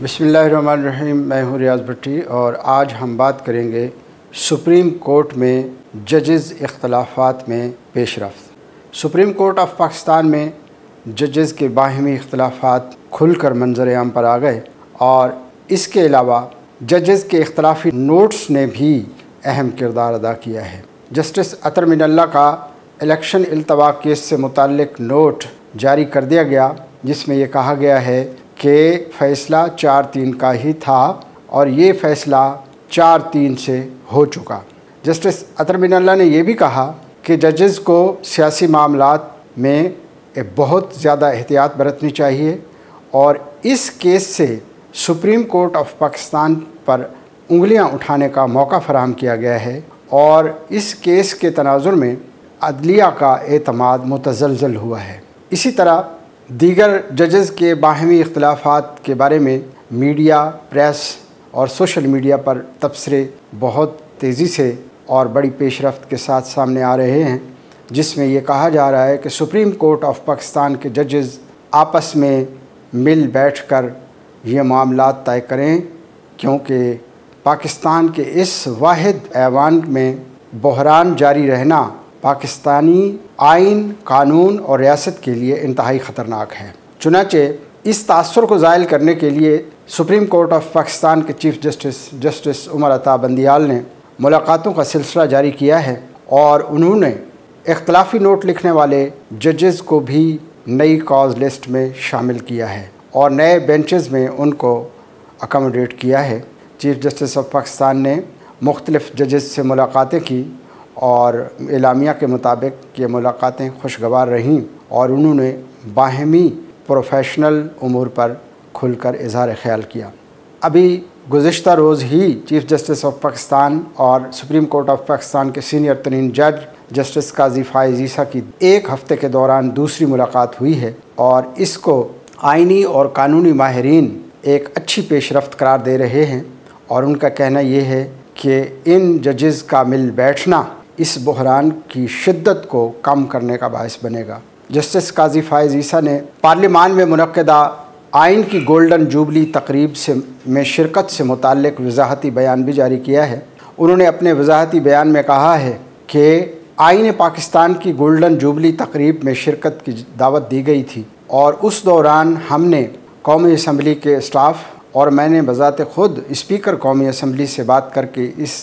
बिस्मिल्लाहिर्रहमानिर्रहीम। मैं हूँ रियाज़ भट्टी और आज हम बात करेंगे सुप्रीम कोर्ट में जजेस इख्तलाफात में पेशरफ्त। सुप्रीम कोर्ट ऑफ पाकिस्तान में जजेस के बाहिमी इख्तलाफात खुलकर मंजर आम पर आ गए और इसके अलावा जजेस के इख्तलाफी नोट्स ने भी अहम किरदार अदा किया है। जस्टिस अतर मिनल्ला का इलेक्शन इल्तवा केस से मुताल्लिक नोट जारी कर दिया गया, जिसमें यह कहा गया है कि फ़ैसला 4-3 का ही था और ये फ़ैसला 4-3 से हो चुका। जस्टिस अतर मिनल्ला ने यह भी कहा कि जजेस को सियासी मामलात में बहुत ज़्यादा एहतियात बरतनी चाहिए और इस केस से सुप्रीम कोर्ट ऑफ पाकिस्तान पर उंगलियां उठाने का मौका फराहम किया गया है और इस केस के तनाजुर में अदलिया का एतमाद मुतज़लज़ल हुआ है। इसी तरह दीगर जजेस के बाहमी इख्तलाफात के बारे में मीडिया, प्रेस और सोशल मीडिया पर तबसरे बहुत तेज़ी से और बड़ी पेशरफ्त के साथ सामने आ रहे हैं, जिसमें ये कहा जा रहा है कि सुप्रीम कोर्ट ऑफ पाकिस्तान के जजेस आपस में मिल बैठकर ये मामलात तय करें, क्योंकि पाकिस्तान के इस वाहिद ऐवान में बहरान जारी रहना पाकिस्तानी आइन, कानून और रियासत के लिए इंतहाई ख़तरनाक है। चुनांचे इस तासुर को ज़ायल करने के लिए सुप्रीम कोर्ट ऑफ पाकिस्तान के चीफ जस्टिस उमर अता बंदियाल ने मुलाकातों का सिलसिला जारी किया है और उन्होंने इख्तलाफी नोट लिखने वाले जजेस को भी नई कॉज लिस्ट में शामिल किया है और नए बेंचेस में उनको अकोमोडेट किया है। चीफ जस्टिस ऑफ पाकिस्तान ने मुख्तलिफ़ जजेस से मुलाकातें की और एलामिया के मुताबिक ये मुलाकातें खुशगवार रहीं और उन्होंने बाहमी प्रोफेशनल उमूर पर खुलकर इज़हार ख़याल किया। अभी गुज़िश्ता रोज़ ही चीफ जस्टिस ऑफ पाकिस्तान और सुप्रीम कोर्ट ऑफ पाकिस्तान के सीनियर तरीन जज जस्टिस काजी फ़ाइज़ ईसा की एक हफ़्ते के दौरान दूसरी मुलाकात हुई है और इसको आइनी और कानूनी माहिरीन एक अच्छी पेशरफ्त करार दे रहे हैं और उनका कहना यह है कि इन जजेस का मिल बैठना इस बहरान की शिद्दत को कम करने का बायस बनेगा। जस्टिस काजी फ़ाइज़ ईसा ने पार्लियामान में मुनक्किदा आइन की गोल्डन जुबली तकरीब में शिरकत से मुताल्लिक वज़ाहती बयान भी जारी किया है। उन्होंने अपने वज़ाहती बयान में कहा है कि आइन पाकिस्तान की गोल्डन जुबली तकरीब में शिरकत की दावत दी गई थी और उस दौरान हमने कौमी असम्बली के स्टाफ और मैंने बज़ात ख़ुद स्पीकर कौमी असम्बली से बात करके इस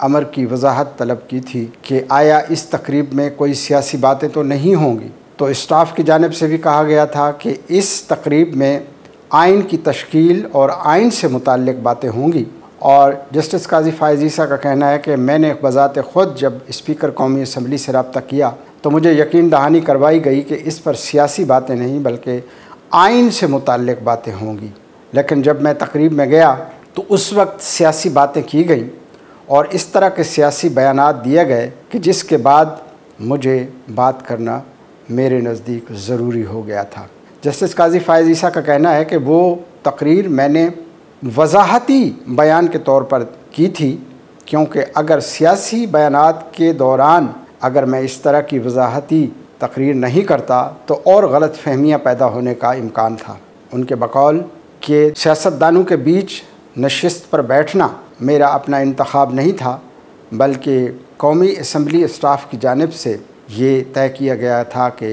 अमर की वजाहत तलब की थी कि आया इस तकरीब में कोई सियासी बातें तो नहीं होंगी। तो स्टाफ की जानिब से भी कहा गया था कि इस तकरीब में आइन की तश्कील और आइन से मुताल्लिक बातें होंगी और जस्टिस काजी फ़ाइज़ ईसा का कहना है कि मैंने बज़ात ख़ुद जब स्पीकर कौमी असम्बली से रब्ता किया तो मुझे यकीन दहानी करवाई गई कि इस पर सियासी बातें नहीं बल्कि आइन से मुताल्लिक बातें होंगी। लेकिन जब मैं तकरीब में गया तो उस वक्त सियासी बातें की गई और इस तरह के सियासी बयानात दिए गए कि जिसके बाद मुझे बात करना मेरे नज़दीक ज़रूरी हो गया था। जस्टिस काजी फ़ाइज़ ईसा का कहना है कि वो तकरीर मैंने वजाहती बयान के तौर पर की थी, क्योंकि अगर सियासी बयानात के दौरान अगर मैं इस तरह की वजाहती तकरीर नहीं करता तो और गलत फहमियाँ पैदा होने का इम्कान था। उनके बकौल कि सियासतदानों के बीच नशिस्त पर बैठना मेरा अपना इंतखाब नहीं था, बल्कि कौमी असम्बली स्टाफ की जानिब से ये तय किया गया था कि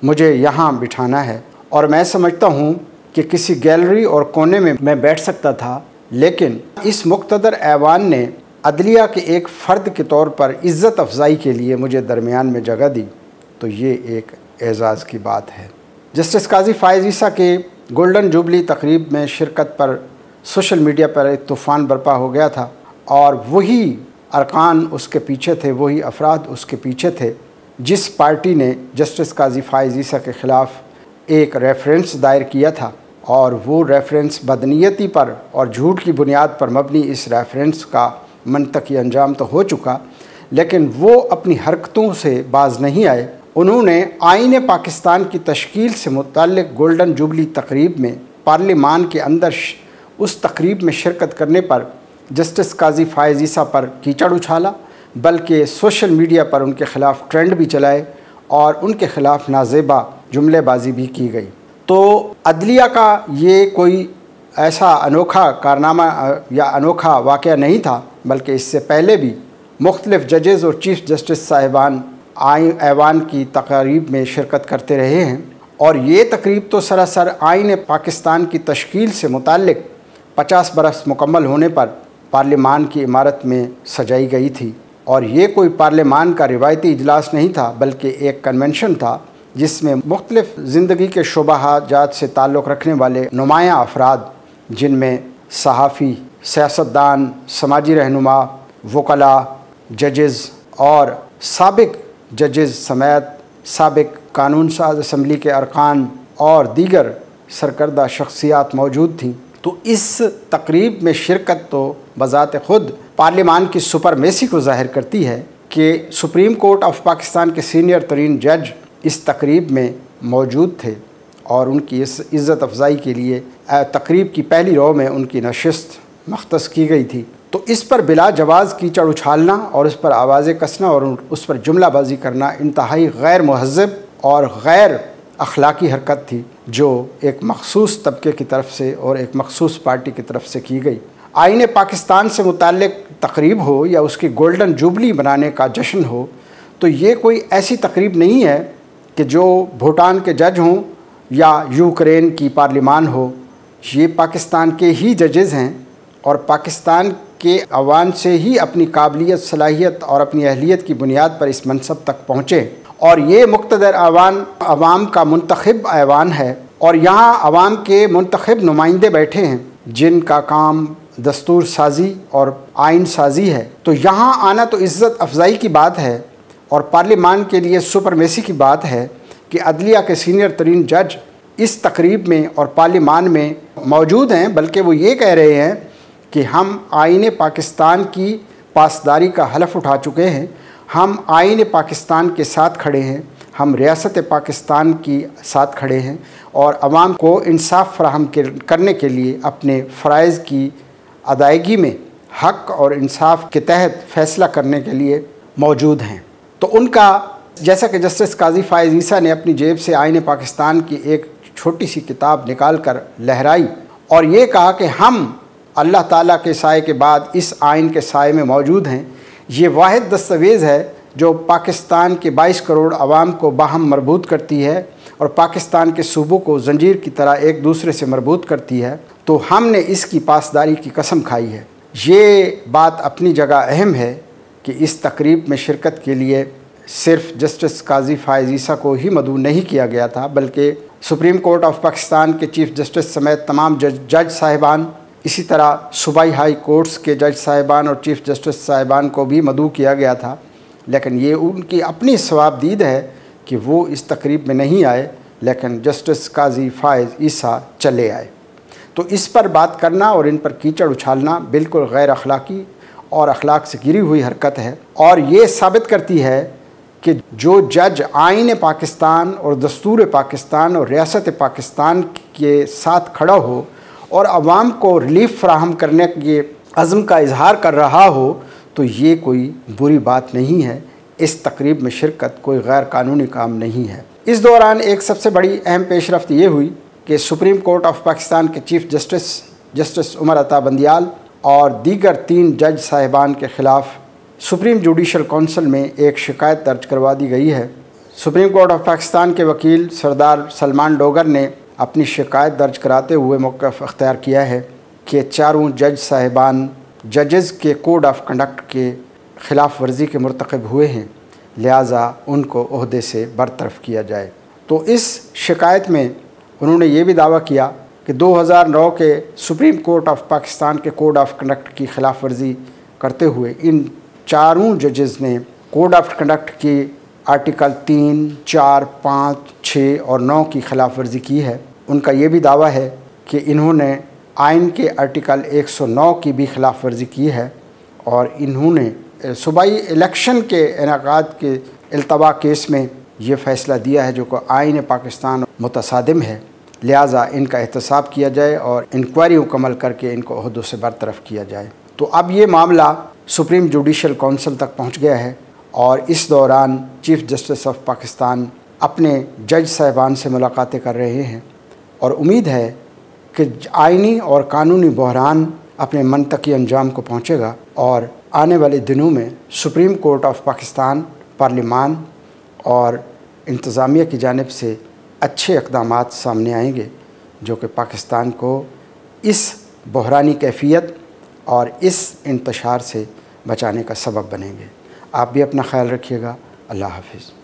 मुझे यहाँ बिठाना है और मैं समझता हूँ कि किसी गैलरी और कोने में मैं बैठ सकता था, लेकिन इस मुक़्तदर ऐवान ने अदलिया के एक फ़र्द के तौर पर इज़्ज़त अफजाई के लिए मुझे दरमियान में जगह दी, तो ये एक एज़ाज़ की बात है। जस्टिस काजी फ़ाइज़ ईसा के गोल्डन जुबली तकरीब में शिरकत पर सोशल मीडिया पर एक तूफ़ान बर्पा हो गया था और वही अरकान उसके पीछे थे, वही अफराद उसके पीछे थे जिस पार्टी ने जस्टिस काजी फ़ाइज़ ईसा के ख़िलाफ़ एक रेफरेंस दायर किया था और वो रेफरेंस बदनीयती पर और झूठ की बुनियाद पर मबनी इस रेफरेंस का मंतकी अंजाम तो हो चुका, लेकिन वो अपनी हरकतों से बाज नहीं आए। उन्होंने आइन पाकिस्तान की तश्कील से मुताल्लिक गोल्डन जुबली तकरीब में पार्लियामान के अंदर उस तकरीब में शिरकत करने पर जस्टिस काजी फ़ाइज़ ईसा पर कीचड़ उछाला, बल्कि सोशल मीडिया पर उनके ख़िलाफ़ ट्रेंड भी चलाए और उनके ख़िलाफ़ नाज़ेबा जुमलेबाजी भी की गई। तो अदलिया का ये कोई ऐसा अनोखा कारनामा या अनोखा वाक़या नहीं था, बल्कि इससे पहले भी मुख्तलिफ़ जजेज़ और चीफ़ जस्टिस साहिबान ऐवान की तकारीब में शिरकत करते रहे हैं। और ये तकरीब तो सरासर आईन पाकिस्तान की तश्कील से मुताल्लिक़ 50 बरस मुकम्मल होने पर पार्लिमान की इमारत में सजाई गई थी। और ये कोई पार्लिमान का रिवायती इजलास नहीं था, बल्कि एक कन्वेंशन था जिसमें मुख्तलिफ़ ज़िंदगी के शोबाजात से ताल्लुक़ रखने वाले नुमायाँ अफराद, जिनमें सहाफ़ी, सियासतदान, समाजी रहनुमा, वकला, जजेज़ और साबिक़ जजेज़ समेत साबिक़ कानून साज असम्बली के अरकान और दीगर सरकर्दा शख्सियात मौजूद थीं। तो इस तकरीब में शिरकत तो बज़ात ख़ुद पार्लिमान की सुपरमेसी को ज़ाहिर करती है कि सुप्रीम कोर्ट ऑफ पाकिस्तान के सीनियर तरीन जज इस तकरीब में मौजूद थे और उनकी इस इज़्ज़त अफ़ज़ाई के लिए तकरीब की पहली रो में उनकी नशिस्त मख्तस की गई थी। तो इस पर बिला जवाज़ कीचड़ उछालना और उस पर आवाज़ें कसना और उस पर जुमलाबाजी करना इंतहाई गैर महज़्ज़ब और गैर अखलाकी हरकत थी, जो एक मखसूस तबके की तरफ से और एक मखसूस पार्टी की तरफ से की गई। आईन पाकिस्तान से मुताल्लिक़ तकरीब हो या उसकी गोल्डन जुबली बनाने का जश्न हो, तो ये कोई ऐसी तकरीब नहीं है कि जो भूटान के जज हों या यूक्रेन की पार्लिमान हो। ये पाकिस्तान के ही जजेज़ हैं और पाकिस्तान के अवान से ही अपनी काबिलियत, सलाहियत और अपनी अहलियत की बुनियाद पर इस मनसब तक पहुँचे। और ये मुक़्तदर अवाम का मुंतखब ऐवान है और यहाँ अवाम के मुंतखब नुमाइंदे बैठे हैं, जिनका काम दस्तूर साजी और आइन साजी है। तो यहाँ आना तो इज़्ज़त अफ़ज़ाई की बात है और पार्लिमान के लिए सुपरमेसी की बात है कि अदलिया के सीनियर तरीन जज इस तकरीब में और पार्लिमान में मौजूद हैं, बल्कि वो ये कह रहे हैं कि हम आईन पाकिस्तान की पासदारी का हलफ उठा चुके हैं, हम आईन पाकिस्तान के साथ खड़े हैं, हम रियासत पाकिस्तान की साथ खड़े हैं और आवाम को इंसाफ फराहम करने के लिए अपने फ़राइज़ की अदायगी में हक़ और इंसाफ के तहत फ़ैसला करने के लिए मौजूद हैं। तो उनका, जैसा कि जस्टिस काजी फ़ाइज़ ईसा ने अपनी जेब से आईन पाकिस्तान की एक छोटी सी किताब निकाल कर लहराई और ये कहा कि हम अल्लाह ताला के साए के बाद इस आइन के साए में मौजूद हैं। ये वाहिद दस्तावेज़ है जो पाकिस्तान के 22 करोड़ आवाम को बाहम मरबूत करती है और पाकिस्तान के सूबों को जंजीर की तरह एक दूसरे से मरबूत करती है। तो हमने इसकी पासदारी की कसम खाई है। ये बात अपनी जगह अहम है कि इस तकरीब में शिरकत के लिए सिर्फ जस्टिस काजी फ़ाइज़ ईसा को ही मदऊ नहीं किया गया था, बल्कि सुप्रीम कोर्ट ऑफ पाकिस्तान के चीफ़ जस्टिस समेत तमाम जज साहिबान, इसी तरह सूबाई हाई कोर्ट्स के जज साहिबान और चीफ़ जस्टिस साहिबान को भी मदऊ किया गया था। लेकिन ये उनकी अपनी सवाबदीद है कि वो इस तकरीब में नहीं आए, लेकिन जस्टिस काजी फ़ाइज़ ईसा चले आए। तो इस पर बात करना और इन पर कीचड़ उछालना बिल्कुल गैर अखलाकी और अखलाक से गिरी हुई हरकत है और ये साबित करती है कि जो जज आईन पाकिस्तान और दस्तूर पाकिस्तान और रियासत पाकिस्तान के साथ खड़ा हो और आवाम को रिलीफ फराहम करने के अज़्म का इजहार कर रहा हो, तो ये कोई बुरी बात नहीं है। इस तकरीब में शिरकत कोई गैर कानूनी काम नहीं है। इस दौरान एक सबसे बड़ी अहम पेशरफ्त ये हुई कि सुप्रीम कोर्ट ऑफ पाकिस्तान के चीफ़ जस्टिस उमर अता बंदियाल और दीगर 3 जज साहिबान के ख़िलाफ़ सुप्रीम जुडिशल कौंसिल में एक शिकायत दर्ज करवा दी गई है। सुप्रीम कोर्ट ऑफ पाकिस्तान के वकील सरदार सलमान डोगर ने अपनी शिकायत दर्ज कराते हुए मौक़िफ़ अख्तियार किया है कि चारों जज साहिबान जजेज़ के कोड ऑफ कंडक्ट के ख़िलाफ़ वर्जी के मुर्तकब हुए हैं, लिहाजा उनको ओहदे से बरतरफ़ किया जाए। तो इस शिकायत में उन्होंने ये भी दावा किया कि 2009 के सुप्रीम कोर्ट ऑफ पाकिस्तान के कोड ऑफ कंडक्ट की ख़िलाफ़ वर्जी करते हुए इन चारों जजेज़ ने कोड ऑफ कंडक्ट की आर्टिकल 3, 4, 5, 6 और 9 की ख़िलाफ़ वर्जी की है। उनका ये भी दावा है कि इन्होंने आइन के आर्टिकल 109 की भी ख़िलाफ़ वर्जी की है और इन्होंने सूबाई इलेक्शन के इनेकाद के इल्तवा केस में ये फ़ैसला दिया है जो कि आइन पाकिस्तान मुतसादिम है, लिहाजा इनका एहतसाब किया जाए और इंक्वायरी मुकम्मल करके इनको ओहदों से बरतरफ़ किया जाए। तो अब ये मामला सुप्रीम जुडिशल कौंसिल तक पहुँच गया है और इस दौरान चीफ़ जस्टिस ऑफ पाकिस्तान अपने जज साहिबान से मुलाकातें कर रहे हैं और उम्मीद है कि आइनी और कानूनी बहरान अपने मंतकी अंजाम को पहुँचेगा और आने वाले दिनों में supreme court of Pakistan, parliament और इंतज़ामिया की जानिब से अच्छे इक़दामात सामने आएंगे जो कि पाकिस्तान को इस बहरानी कैफियत और इस इंतशार से बचाने का सबब बनेंगे। आप भी अपना ख्याल रखिएगा। अल्लाह हाफ़िज़।